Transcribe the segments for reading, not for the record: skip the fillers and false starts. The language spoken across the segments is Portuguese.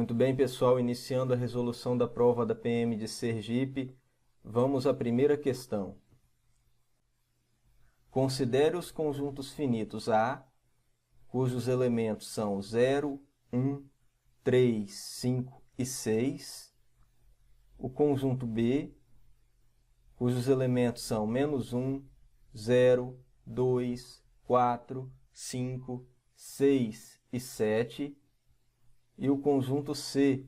Muito bem, pessoal, iniciando a resolução da prova da PM de Sergipe, vamos à primeira questão. Considere os conjuntos finitos A, cujos elementos são 0, 1, 3, 5 e 6. O conjunto B, cujos elementos são -1, 0, 2, 4, 5, 6 e 7. E o conjunto C,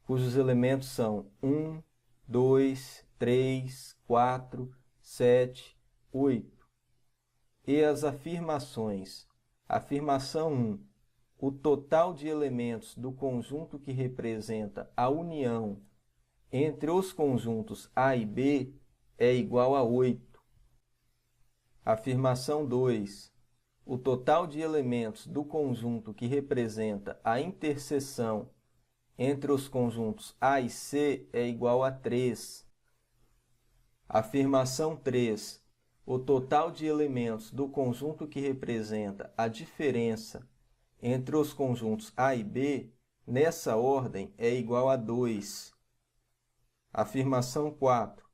cujos elementos são 1, 2, 3, 4, 7, 8. E as afirmações. Afirmação 1. O total de elementos do conjunto que representa a união entre os conjuntos A e B é igual a 8. Afirmação 2. O total de elementos do conjunto que representa a interseção entre os conjuntos A e C é igual a 3. Afirmação 3. O total de elementos do conjunto que representa a diferença entre os conjuntos A e B, nessa ordem, é igual a 2. Afirmação 4.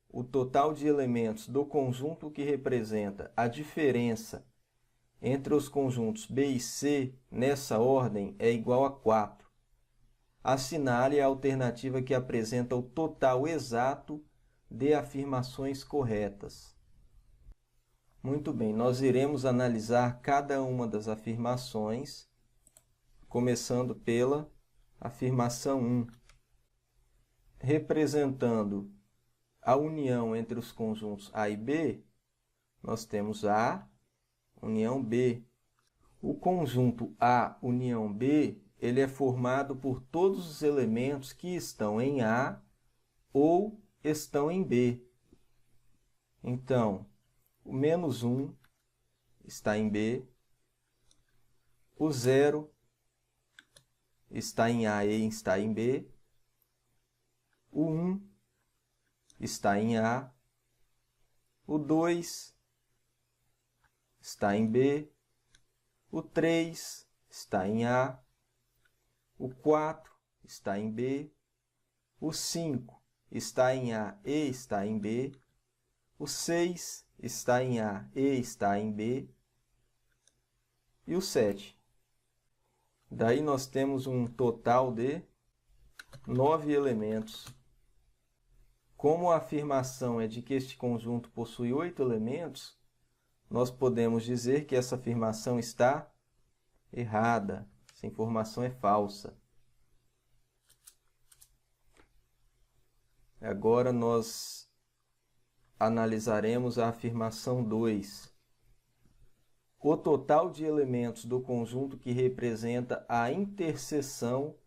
O total de elementos do conjunto que representa a diferença entre os conjuntos B e C, nessa ordem, é igual a 4. Assinale a alternativa que apresenta o total exato de afirmações corretas. Muito bem, nós iremos analisar cada uma das afirmações, começando pela afirmação 1. Representando a união entre os conjuntos A e B, nós temos A, união B. O conjunto A, união B, ele é formado por todos os elementos que estão em A ou estão em B. Então, o -1 está em B, o 0 está em A e está em B, o 1 está em A, o 2 está em B, o 3 está em A, o 4 está em B, o 5 está em A e está em B, o 6 está em A e está em B, e o 7. Daí nós temos um total de 9 elementos. Como a afirmação é de que este conjunto possui 8 elementos, nós podemos dizer que essa afirmação está errada. Essa informação é falsa. Agora nós analisaremos a afirmação 2. O total de elementos do conjunto que representa a interseção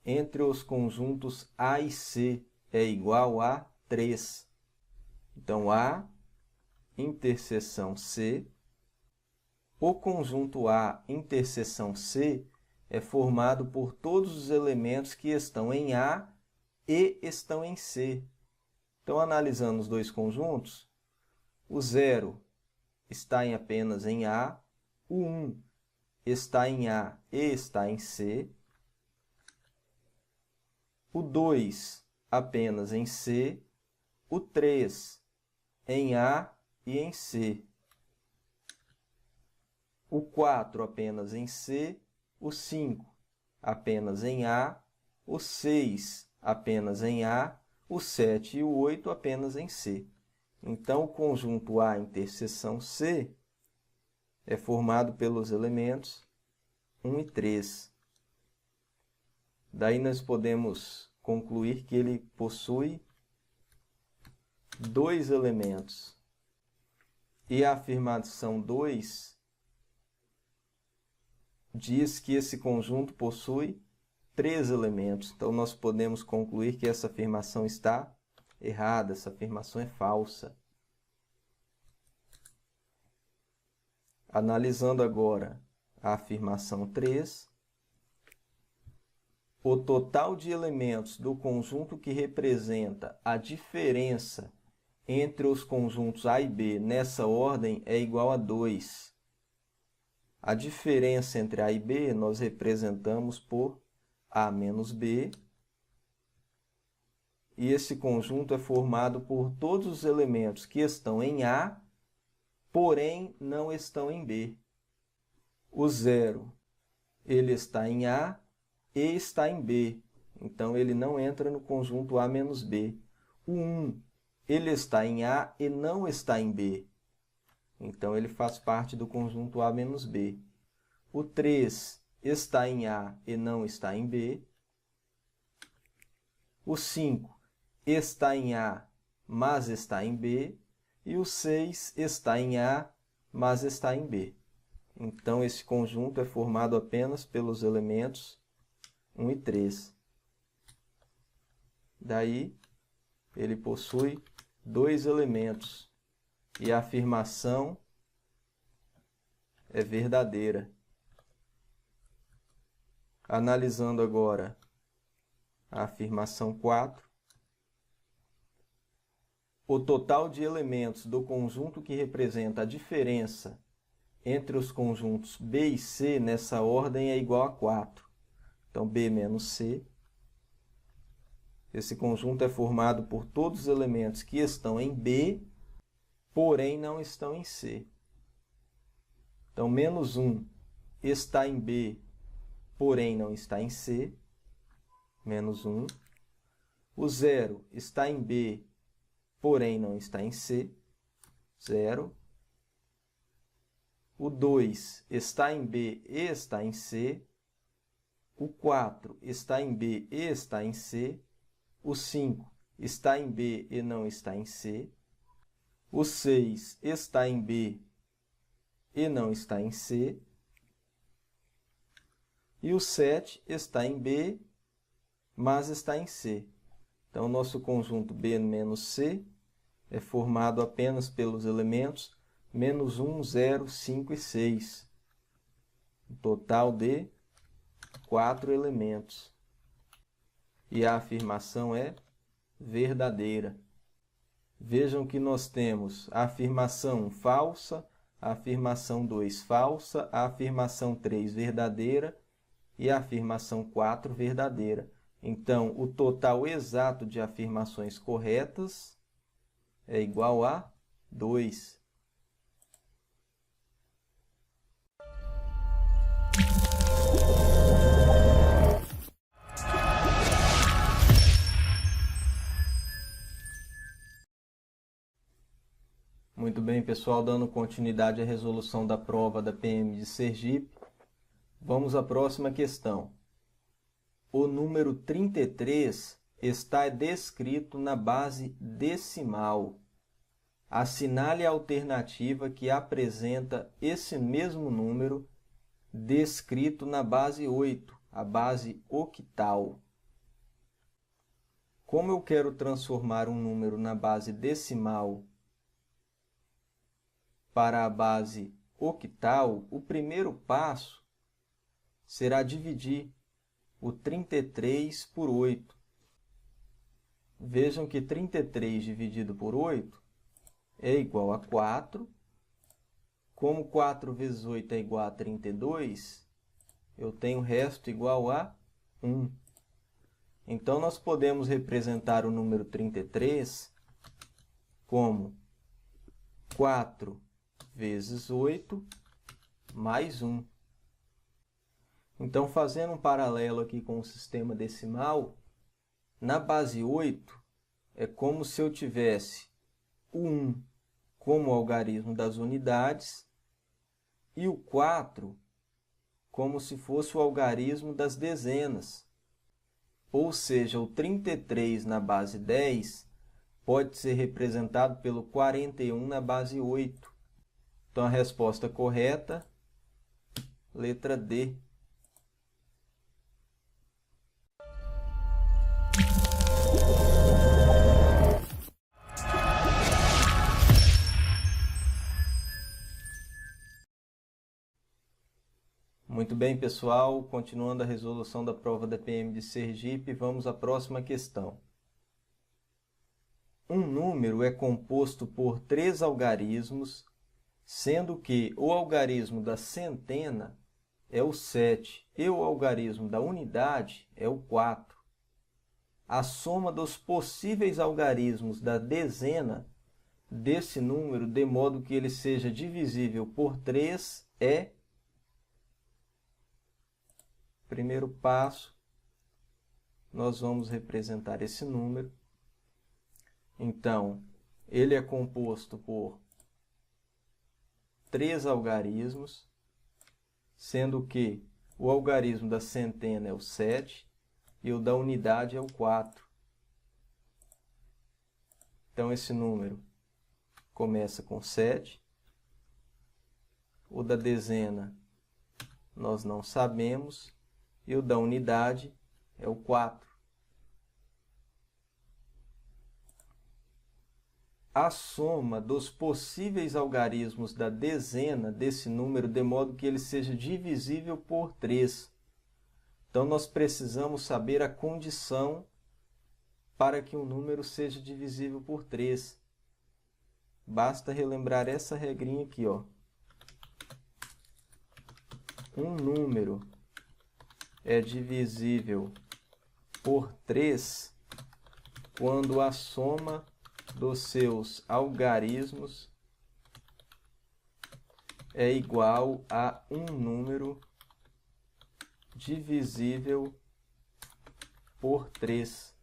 entre os conjuntos A e C é igual a 3. Então, A, interseção C. O conjunto A, interseção C, é formado por todos os elementos que estão em A e estão em C. Então, analisando os dois conjuntos, o 0 está apenas em A, o 1 está em A e está em C, o 2 apenas em C, o 3 em A e em C, o 4 apenas em C, o 5 apenas em A, o 6 apenas em A, o 7 e o 8 apenas em C. Então, o conjunto A interseção C é formado pelos elementos 1 e 3. Daí nós podemos concluir que ele possui 2 elementos. E a afirmação 2 diz que esse conjunto possui 3 elementos. Então, nós podemos concluir que essa afirmação está errada, essa afirmação é falsa. Analisando agora a afirmação 3, o total de elementos do conjunto que representa a diferença entre os conjuntos A e B nessa ordem é igual a 2. A diferença entre A e B nós representamos por A menos B. E esse conjunto é formado por todos os elementos que estão em A, porém não estão em B. O 0, ele está em A e está em B. Então, ele não entra no conjunto A menos B. O 1, ele está em A e não está em B. Então, ele faz parte do conjunto A menos B. O 3 está em A e não está em B. O 5 está em A, mas está em B. E o 6 está em A, mas está em B. Então, esse conjunto é formado apenas pelos elementos 1 e 3. Daí, ele possui 2 elementos. E a afirmação é verdadeira. Analisando agora a afirmação 4. O total de elementos do conjunto que representa a diferença entre os conjuntos B e C nessa ordem é igual a 4. Então, B menos C. Esse conjunto é formado por todos os elementos que estão em B, porém não estão em C. Então, menos 1 está em B, porém não está em C. Menos 1. O 0 está em B, porém não está em C. 0. O 2 está em B e está em C. O 4 está em B e está em C. O 5 está em B e não está em C. O 6 está em B e não está em C. E o 7 está em B, mas está em C. Então, nosso conjunto B menos C é formado apenas pelos elementos menos 1, 0, 5 e 6. Um total de 4 elementos. E a afirmação é verdadeira. Vejam que nós temos a afirmação 1 falsa, a afirmação 2 falsa, a afirmação 3 verdadeira e a afirmação 4 verdadeira. Então, o total exato de afirmações corretas é igual a 2. Muito bem, pessoal, dando continuidade à resolução da prova da PM de Sergipe, vamos à próxima questão. O número 33 está descrito na base decimal. Assinale a alternativa que apresenta esse mesmo número descrito na base 8, a base octal. Como eu quero transformar um número na base decimal para a base octal, o primeiro passo será dividir o 33 por 8. Vejam que 33 dividido por 8 é igual a 4. Como 4 vezes 8 é igual a 32, eu tenho o resto igual a 1. Então, nós podemos representar o número 33 como 4 vezes 8 mais 1. Então, fazendo um paralelo aqui com o sistema decimal, na base 8 é como se eu tivesse o 1 como algarismo das unidades e o 4 como se fosse o algarismo das dezenas. Ou seja, o 33 na base 10 pode ser representado pelo 41 na base 8. Então, a resposta correta, letra D. Muito bem, pessoal. Continuando a resolução da prova da PM de Sergipe, vamos à próxima questão. Um número é composto por 3 algarismos, sendo que o algarismo da centena é o 7 e o algarismo da unidade é o 4. A soma dos possíveis algarismos da dezena desse número, de modo que ele seja divisível por 3, é... Primeiro passo, nós vamos representar esse número. Então, ele é composto por 3 algarismos, sendo que o algarismo da centena é o 7 e o da unidade é o 4. Então, esse número começa com 7. O da dezena nós não sabemos. E o da unidade é o 4. A soma dos possíveis algarismos da dezena desse número, de modo que ele seja divisível por 3. Então, nós precisamos saber a condição para que um número seja divisível por 3. Basta relembrar essa regrinha aqui, ó. Um número é divisível por 3 quando a soma dos seus algarismos é igual a um número divisível por 3.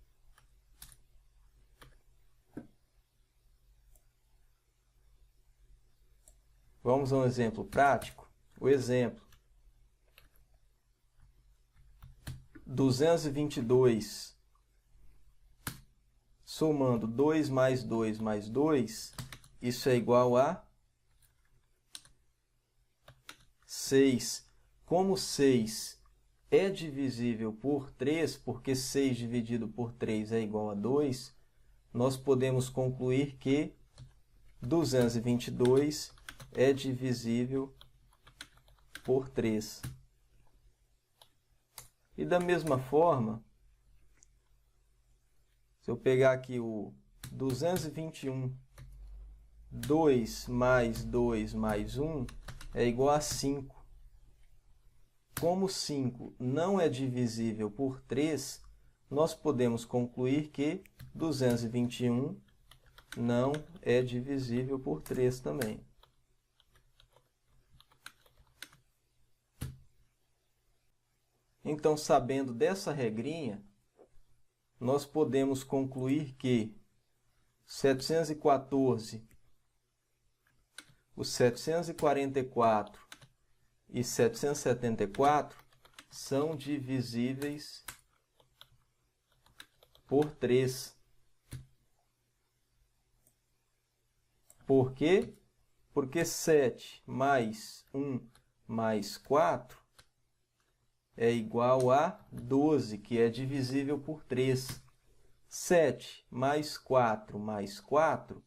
Vamos a um exemplo prático? O exemplo: 222 somando 2 mais 2 mais 2, isso é igual a 6. Como 6 é divisível por 3, porque 6 dividido por 3 é igual a 2, nós podemos concluir que 222 é divisível por 3. E da mesma forma, se eu pegar aqui o 221, 2 mais 2 mais 1 é igual a 5. Como 5 não é divisível por 3, nós podemos concluir que 221 não é divisível por 3 também. Então, sabendo dessa regrinha, nós podemos concluir que 714, o 744 e 774 são divisíveis por 3. Por quê? Porque 7 mais 1 mais 4 é igual a 12, que é divisível por 3. 7 mais 4 mais 4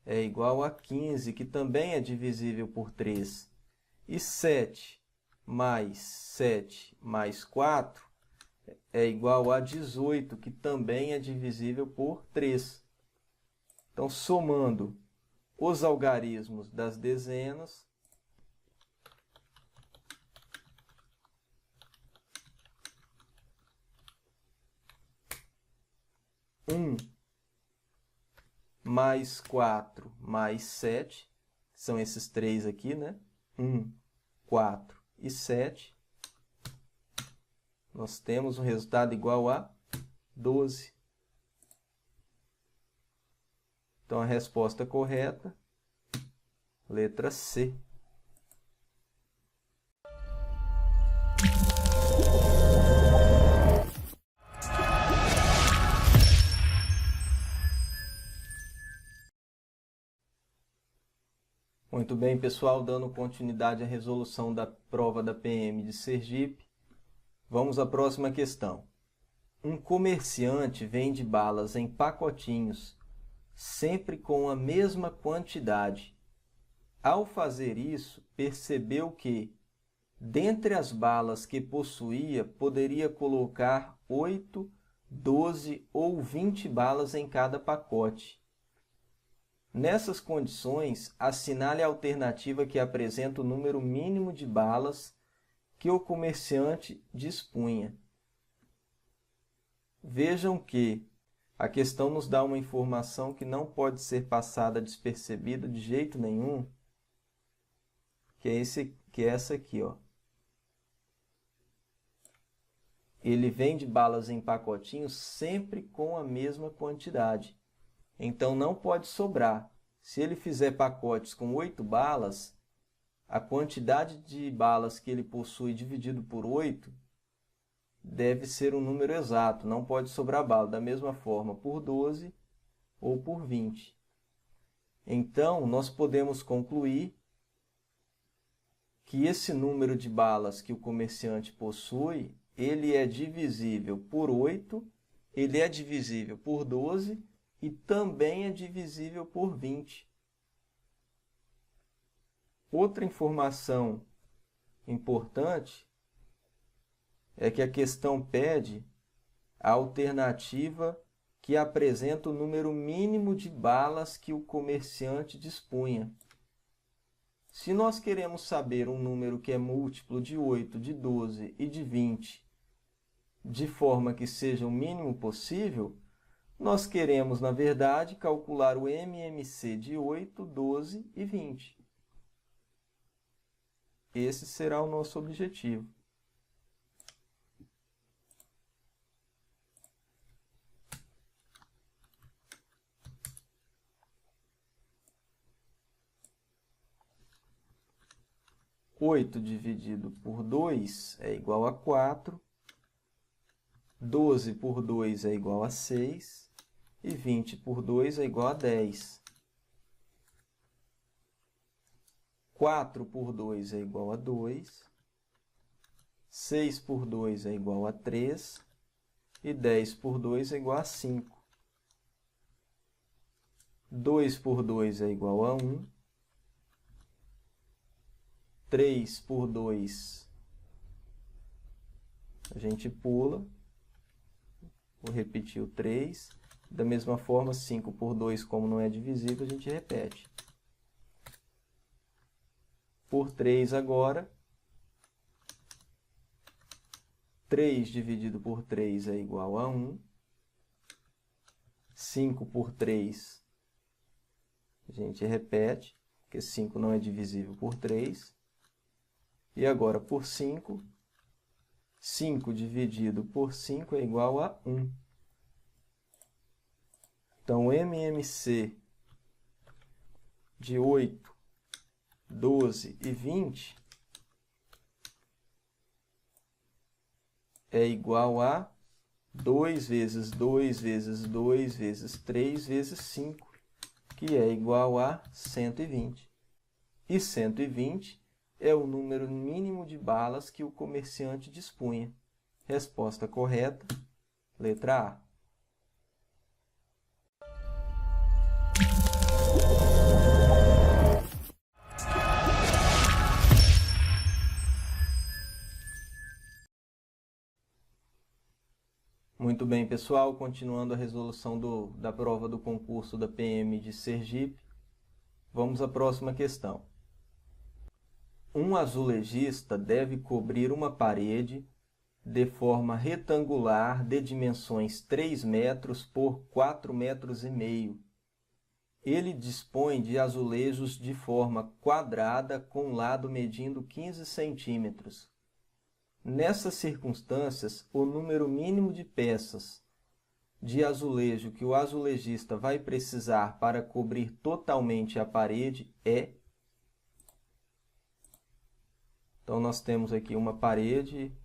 é igual a 15, que também é divisível por 3. E 7 mais 4 é igual a 18, que também é divisível por 3. Então, somando os algarismos das dezenas, mais 4 mais 7, são esses três aqui, né? 1, 4 e 7. Nós temos um resultado igual a 12. Então, a resposta correta, letra C. Muito bem, pessoal, dando continuidade à resolução da prova da PM de Sergipe, vamos à próxima questão. Um comerciante vende balas em pacotinhos, sempre com a mesma quantidade. Ao fazer isso, percebeu que, dentre as balas que possuía, poderia colocar 8, 12 ou 20 balas em cada pacote. Nessas condições, assinale a alternativa que apresenta o número mínimo de balas que o comerciante dispunha. Vejam que a questão nos dá uma informação que não pode ser passada despercebida de jeito nenhum, que é essa aqui, ó. Ele vende balas em pacotinhos sempre com a mesma quantidade. Então, não pode sobrar. Se ele fizer pacotes com 8 balas, a quantidade de balas que ele possui dividido por 8 deve ser um número exato, não pode sobrar bala. Da mesma forma, por 12 ou por 20. Então, nós podemos concluir que esse número de balas que o comerciante possui, ele é divisível por 8, ele é divisível por 12 e também é divisível por 20. Outra informação importante é que a questão pede a alternativa que apresenta o número mínimo de balas que o comerciante dispunha. Se nós queremos saber um número que é múltiplo de 8, de 12 e de 20, de forma que seja o mínimo possível, nós queremos, na verdade, calcular o MMC de 8, 12 e 20. Esse será o nosso objetivo. Oito dividido por 2 é igual a 4. 12 por 2 é igual a 6. E 20 por 2 é igual a 10. 4 por 2 é igual a 2. 6 por 2 é igual a 3. E 10 por 2 é igual a 5. 2 por 2 é igual a 1. 3 por 2, a gente pula. Vou repetir o 3. Da mesma forma, 5 por 2, como não é divisível, a gente repete. Por 3 agora. 3 dividido por 3 é igual a 1. 5 por 3, a gente repete, porque 5 não é divisível por 3. E agora, por 5, 5 dividido por 5 é igual a 1. Então, o MMC de 8, 12 e 20 é igual a 2 vezes 2 vezes 2 vezes 3 vezes 5, que é igual a 120. E 120 é o número mínimo de balas que o comerciante dispunha. Resposta correta, letra A. Muito bem, pessoal. Continuando a resolução da prova do concurso da PM de Sergipe, vamos à próxima questão. Um azulejista deve cobrir uma parede de forma retangular de dimensões 3 metros por 4,5 metros. Ele dispõe de azulejos de forma quadrada com lado medindo 15 centímetros. Nessas circunstâncias, o número mínimo de peças de azulejo que o azulejista vai precisar para cobrir totalmente a parede é... Então, nós temos aqui uma parede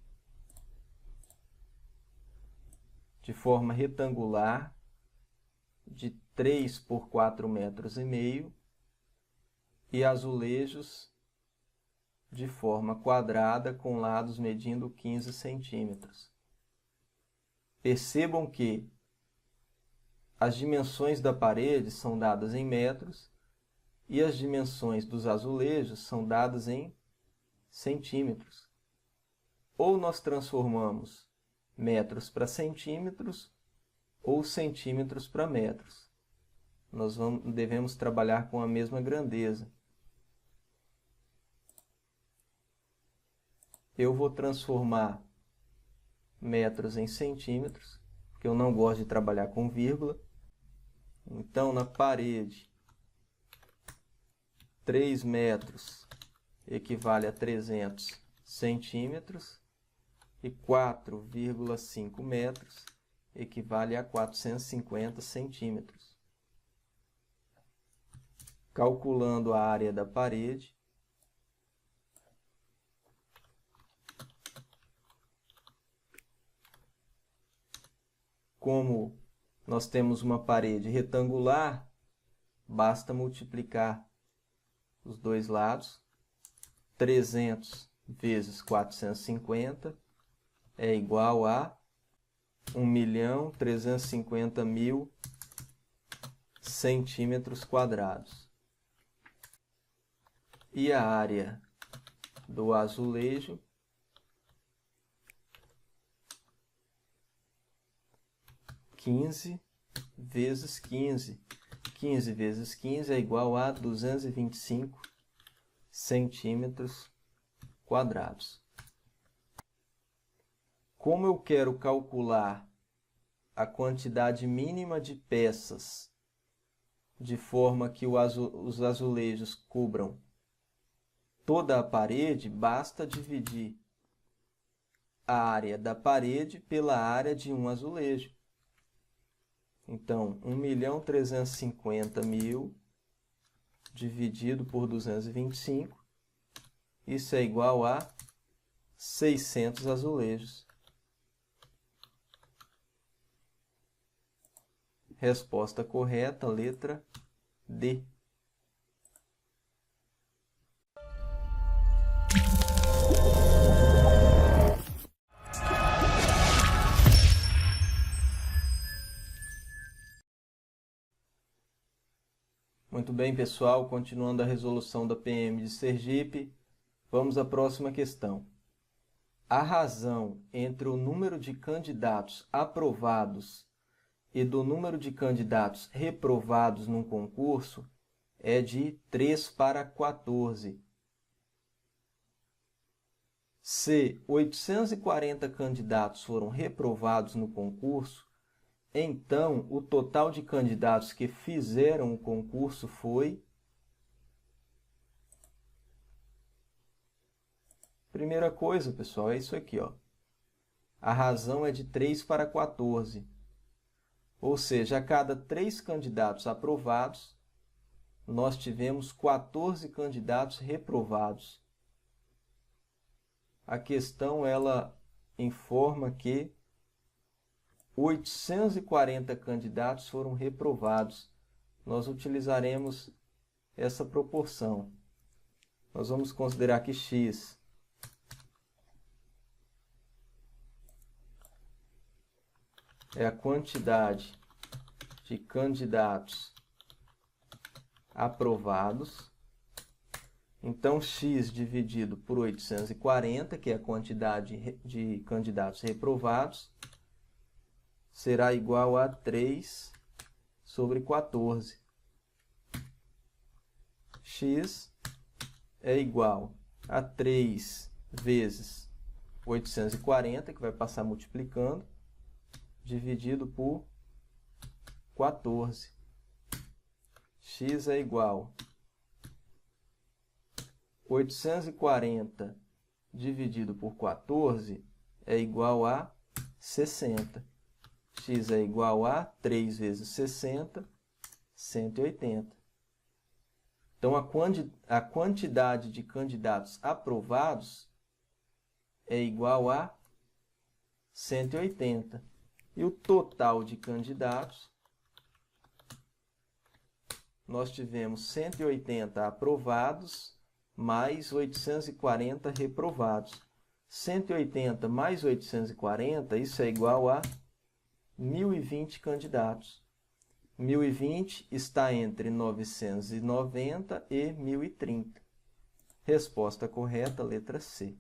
de forma retangular de 3 por 4,5 metros e azulejos de forma quadrada com lados medindo 15 centímetros. Percebam que as dimensões da parede são dadas em metros e as dimensões dos azulejos são dadas em centímetros. Ou nós transformamos metros para centímetros ou centímetros para metros. Nós devemos trabalhar com a mesma grandeza. eu vou transformar metros em centímetros, porque eu não gosto de trabalhar com vírgula. Então, na parede, 3 metros equivale a 300 centímetros e 4,5 metros equivale a 450 centímetros. Calculando a área da parede, como nós temos uma parede retangular, basta multiplicar os dois lados. 300 vezes 450 é igual a 1.350.000 centímetros quadrados. E a área do azulejo vezes 15. 15 vezes 15 é igual a 225 centímetros quadrados. Como eu quero calcular a quantidade mínima de peças de forma que os azulejos cubram toda a parede, basta dividir a área da parede pela área de um azulejo. Então, 1.350.000 dividido por 225, isso é igual a 600 azulejos. Resposta correta, letra D. Muito bem, pessoal, continuando a resolução da PM de Sergipe, vamos à próxima questão. A razão entre o número de candidatos aprovados e do número de candidatos reprovados num concurso é de 3 para 14. Se 840 candidatos foram reprovados no concurso, então o total de candidatos que fizeram o concurso foi... Primeira coisa, pessoal, é isso aqui, ó. A razão é de 3 para 14. Ou seja, a cada 3 candidatos aprovados, nós tivemos 14 candidatos reprovados. A questão, ela informa que 840 candidatos foram reprovados. Nós utilizaremos essa proporção. Nós vamos considerar que x é a quantidade de candidatos aprovados. Então, x dividido por 840, que é a quantidade de candidatos reprovados, será igual a 3 sobre 14. X é igual a 3 vezes 840, que vai passar multiplicando, dividido por 14. X é igual a 840 dividido por 14 é igual a 60. X é igual a 3 vezes 60, 180. Então, a quantidade de candidatos aprovados é igual a 180. E o total de candidatos, nós tivemos 180 aprovados mais 840 reprovados. 180 mais 840, isso é igual a 1.020 candidatos. 1.020 está entre 990 e 1.030. Resposta correta, letra C.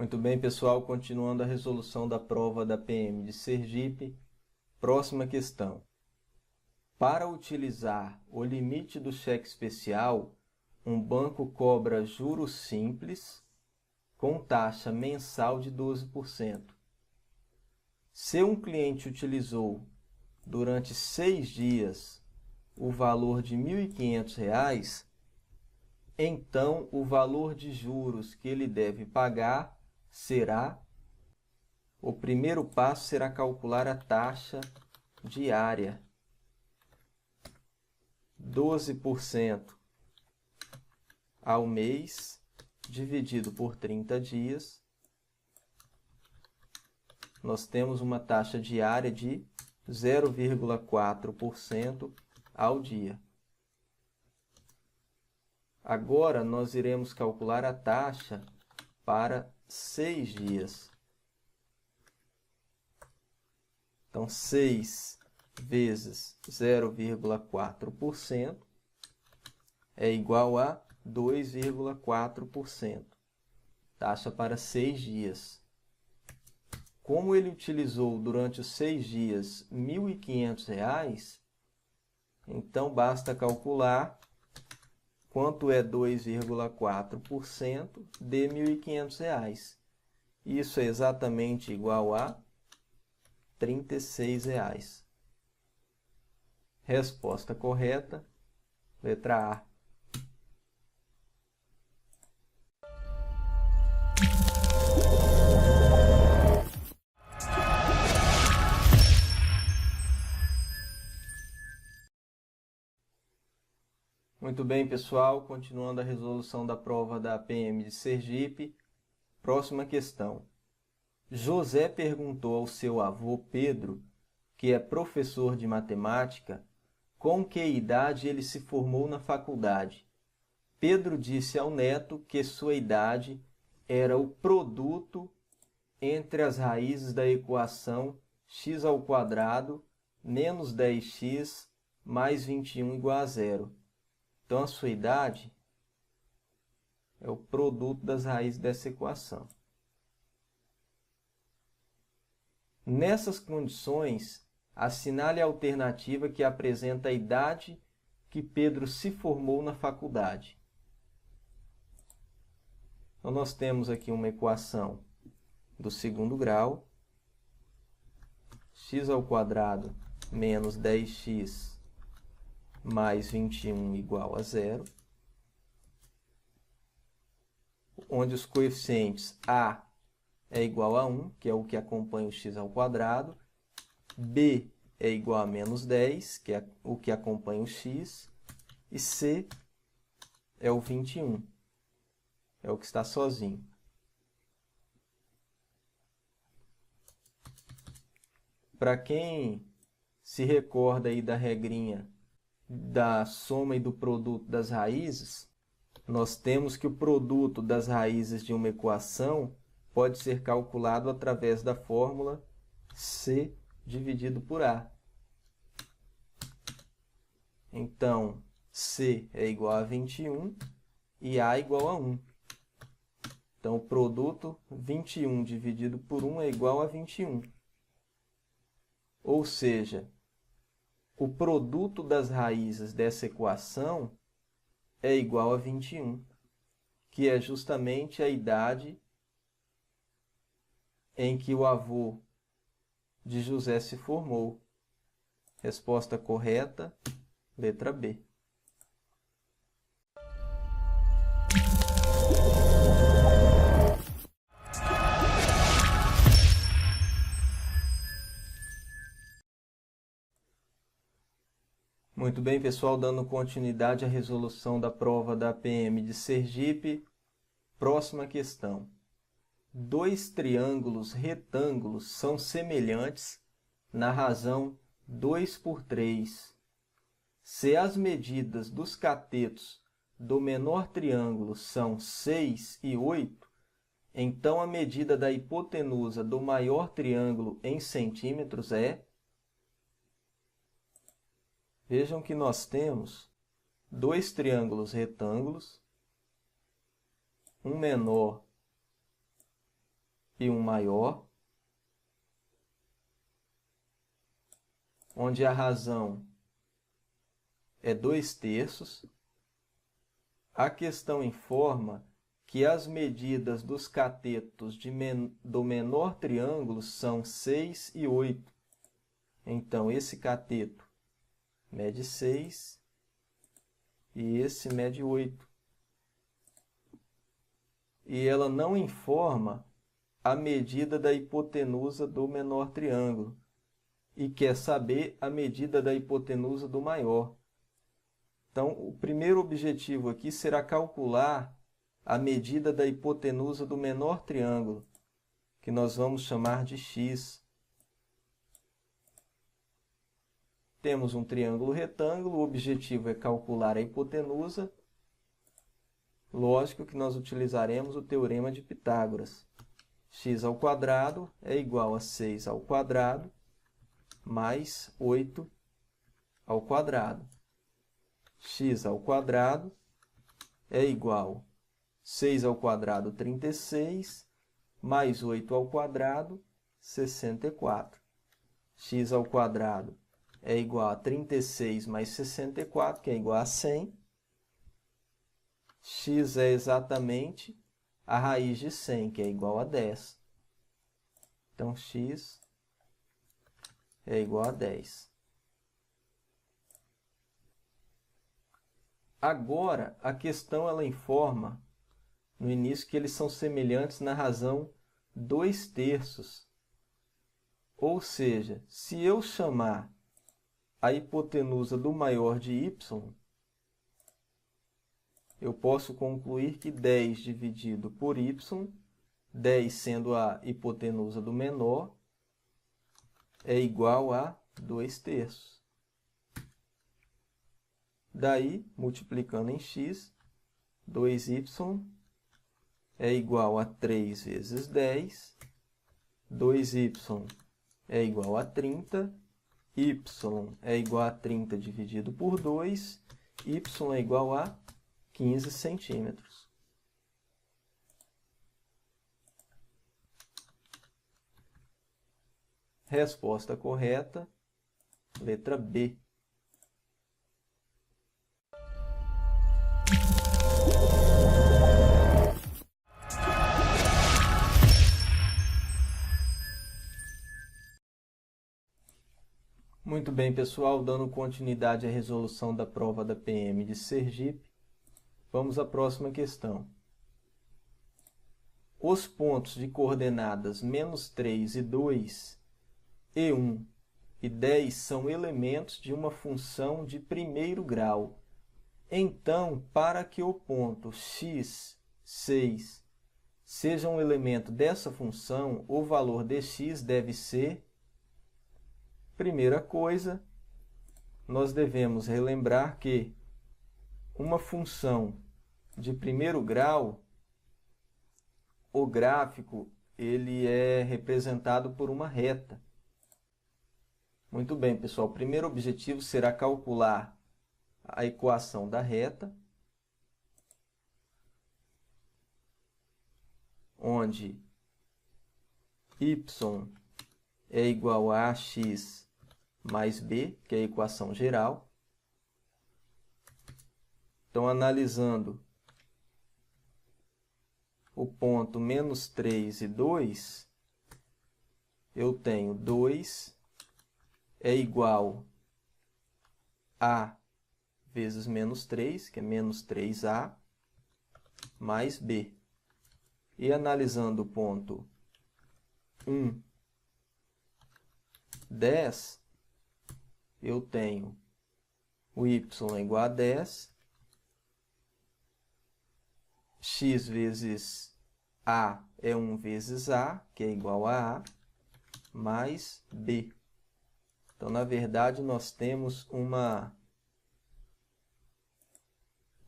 Muito bem, pessoal, continuando a resolução da prova da PM de Sergipe. Próxima questão. Para utilizar o limite do cheque especial, um banco cobra juros simples com taxa mensal de 12%. Se um cliente utilizou durante 6 dias o valor de R$ 1.500, então o valor de juros que ele deve pagar será... O primeiro passo será calcular a taxa diária. 12% ao mês, dividido por 30 dias, nós temos uma taxa diária de 0,4% ao dia. Agora, nós iremos calcular a taxa para 6 dias. Então, 6 vezes 0,4% é igual a 2,4%. Taxa para 6 dias. Como ele utilizou durante os 6 dias R$ 1.500, então basta calcular quanto é 2,4% de R$ 1.500. Isso é exatamente igual a R$ 36. Resposta correta, letra A. Muito bem, pessoal, continuando a resolução da prova da PM de Sergipe. Próxima questão. José perguntou ao seu avô Pedro, que é professor de matemática, com que idade ele se formou na faculdade. Pedro disse ao neto que sua idade era o produto entre as raízes da equação x² menos 10x mais 21 igual a 0. Então, a sua idade é o produto das raízes dessa equação. Nessas condições, assinale a alternativa que apresenta a idade que Pedro se formou na faculdade. Então, nós temos aqui uma equação do segundo grau, x² menos 10x mais 21 igual a 0, onde os coeficientes a é igual a 1, que é o que acompanha o x², b é igual a menos 10, que é o que acompanha o x, e c é o 21, é o que está sozinho. Para quem se recorda aí da regrinha da soma e do produto das raízes, nós temos que o produto das raízes de uma equação pode ser calculado através da fórmula C dividido por A. Então, C é igual a 21 e A igual a 1. Então, o produto 21 dividido por 1 é igual a 21. Ou seja, o produto das raízes dessa equação é igual a 21, que é justamente a idade em que o avô de José se formou. Resposta correta, letra B. Muito bem, pessoal, dando continuidade à resolução da prova da PM de Sergipe. Próxima questão. Dois triângulos retângulos são semelhantes na razão 2 por 3. Se as medidas dos catetos do menor triângulo são 6 e 8, então a medida da hipotenusa do maior triângulo em centímetros é... Vejam que nós temos dois triângulos retângulos, um menor e um maior, onde a razão é 2/3. A questão informa que as medidas dos catetos do menor triângulo são 6 e 8. Então, esse cateto mede 6 e esse mede 8. E ela não informa a medida da hipotenusa do menor triângulo e quer saber a medida da hipotenusa do maior. Então, o primeiro objetivo aqui será calcular a medida da hipotenusa do menor triângulo, que nós vamos chamar de x. Temos um triângulo retângulo, o objetivo é calcular a hipotenusa. Lógico que nós utilizaremos o teorema de Pitágoras. X² é igual a 6² mais 8². X² é igual a 6², 36, mais 8², 64. X² é igual a 36 mais 64, que é igual a 100. X é exatamente a raiz de 100, que é igual a 10. Então, x é igual a 10. Agora, a questão ela informa no início que eles são semelhantes na razão 2/3. Ou seja, se eu chamar a hipotenusa do maior de y, eu posso concluir que 10 dividido por y, 10 sendo a hipotenusa do menor, é igual a 2/3. Daí, multiplicando em x, 2y é igual a 3 vezes 10, 2y é igual a 30, y é igual a 30 dividido por 2, y é igual a 15 centímetros. Resposta correta, letra B. Muito bem, pessoal, dando continuidade à resolução da prova da PM de Sergipe, vamos à próxima questão. Os pontos de coordenadas -3 e 2, e 1 e 10 são elementos de uma função de primeiro grau. Então, para que o ponto x, 6, seja um elemento dessa função, o valor de x deve ser... Primeira coisa, nós devemos relembrar que uma função de primeiro grau, o gráfico ele é representado por uma reta. Muito bem, pessoal. O primeiro objetivo será calcular a equação da reta, onde y é igual a ax mais b, que é a equação geral. Então, analisando o ponto -3 e 2, eu tenho 2 é igual a vezes -3, que é -3a, mais b. E analisando o ponto 1, 10, eu tenho o y é igual a 10, x vezes a é 1 vezes a, que é igual a mais b. Então, na verdade, nós temos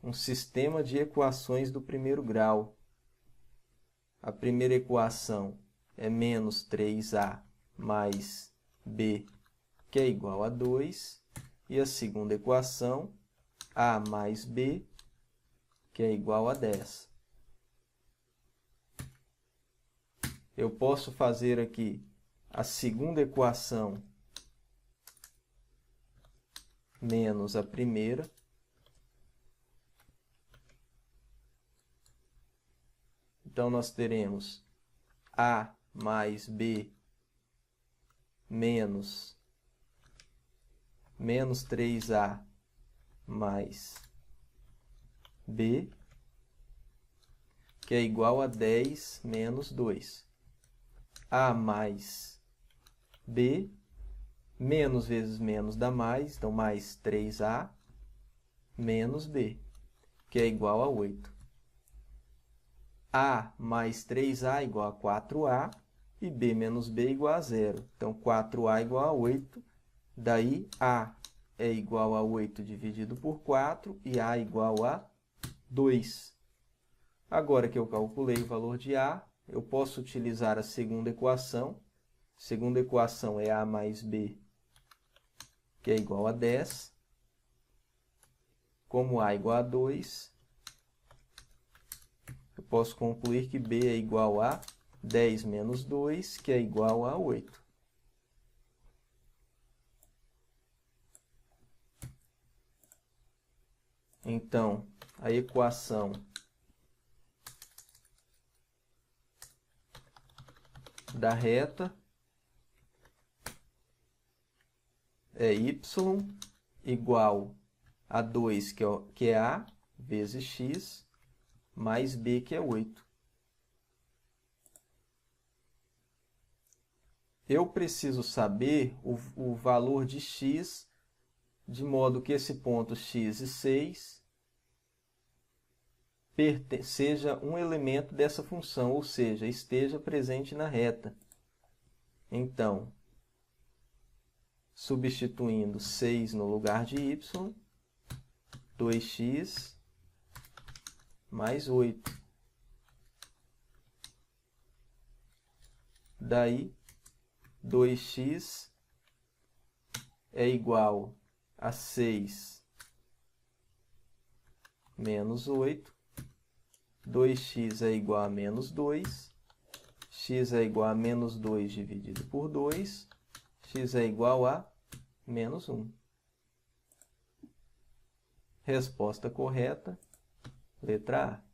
um sistema de equações do primeiro grau. A primeira equação é -3a mais b, que é igual a 2. E a segunda equação, a mais b, que é igual a 10. eu posso fazer aqui a segunda equação menos a primeira. Então, nós teremos A mais B menos 3A mais B, que é igual a 10 menos 2. A mais B, menos vezes menos dá mais, então mais 3A menos B, que é igual a 8. A mais 3A igual a 4A e B menos B igual a 0. Então, 4A igual a 8. Daí, A é igual a 8 dividido por 4 e A igual a 2. Agora que eu calculei o valor de A, eu posso utilizar a segunda equação. A segunda equação é A mais B, que é igual a 10. Como A é igual a 2, eu posso concluir que B é igual a 10 menos 2, que é igual a 8. Então, a equação da reta é y igual a 2, que é A, vezes x, mais b, que é 8. Eu preciso saber o valor de x, de modo que esse ponto x e 6 seja um elemento dessa função, ou seja, esteja presente na reta. Então, substituindo 6 no lugar de y, 2x mais 8. Daí, 2x é igual a 6 menos 8. 2x é igual a menos 2. X é igual a menos 2 dividido por 2. X é igual a menos 1. Resposta correta, letra A.